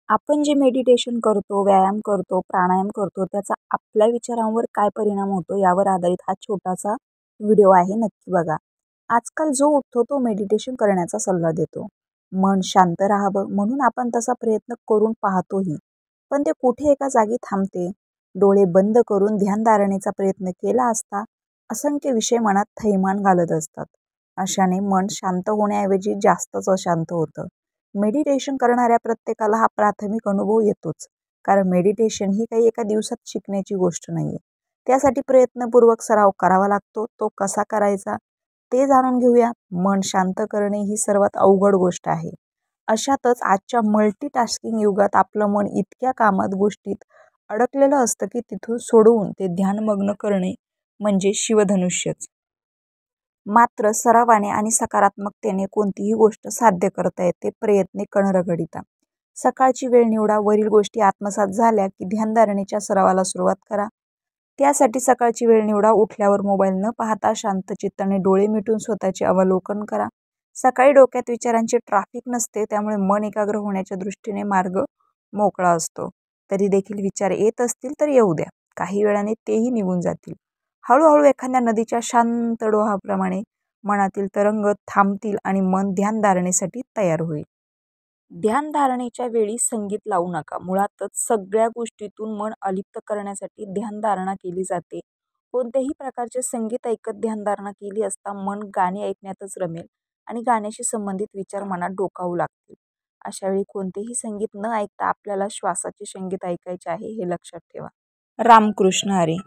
आपण जे मेडिटेशन करतो, व्यायाम करतो, प्राणायाम करतो, त्याचा आपल्या विचारांवर काय परिणाम होतो यावर आधारित हा छोटासा व्हिडिओ आहे. नक्की बघा. आजकाल जो उठतो तो मेडिटेशन करण्याचा सल्ला देतो. मन शांत राहावं म्हणून आपण तसा प्रयत्न करून पाहतोही. पण ते कुठे एका जागी थांबते. डोळे बंद करून ध्यानधारणेचा प्रयत्न केला असता असंख्य विषय मनात थैमान घालत असतात. अशाने मन शांत होण्याऐवजी जास्तच अशांत होतं. मेडिटेशन करणाऱ्या प्रत्येकाला हा प्राथमिक अनुभव येतोच. कारण मेडिटेशन ही काही एका दिवसात शिकण्याची गोष्ट नाहीये. त्यासाठी प्रयत्नपूर्वक सराव करावा लागतो. तो कसा करायचा ते जाणून घेऊया. मन शांत करणे ही सर्वात अवघड गोष्ट आहे. अशातच आजच्या मल्टीटास्किंग युगात आपलं मन इतक्या कामात गोष्टीत अडकलेलं असतं की तिथून सोडवून ते ध्यानमग्न करणे म्हणजे शिवधनुष्यच. मात्र सरावाने आणि सकारात्मकतेने कोणतीही गोष्ट साध्य करता येते. प्रयत्ने कणरगडिता. सकाळची वेळ निवडा. वरील गोष्टी आत्मसात झाल्या की ध्यानधारणेच्या सरावाला सुरुवात करा. त्यासाठी सकाळची वेळ निवडा. उठल्यावर मोबाईल न पाहता शांत चित्ताने डोळे मिटून स्वतःचे अवलोकन करा. सकाळी डोक्यात विचारांची ट्रॅफिक नसते, त्यामुळे मन एकाग्र होण्याच्या दृष्टीने मार्ग मोकळा असतो. तरी देखील विचार येत असतील तर येऊ द्या. काही वेळाने तेही निघून जातील. हळूहळू एखाद्या नदीच्या शांत डोहाप्रमाणे मनातील तरंग थांबतील आणि मन ध्यानधारणेसाठी तयार होईल. ध्यानधारणेच्या वेळी संगीत लावू नका. मुळातच सगळ्या गोष्टीतून मन अलिप्त करण्यासाठी ध्यानधारणा केली जाते. कोणत्याही प्रकारचे संगीत ऐकत ध्यानधारणा केली असता मन गाणी ऐकण्यातच रमेल आणि गाण्याशी संबंधित विचार मनात डोकावू लागतील. अशा वेळी कोणतेही संगीत न ऐकता आपल्याला श्वासाचे संगीत ऐकायचे आहे हे लक्षात ठेवा. रामकृष्ण हरी.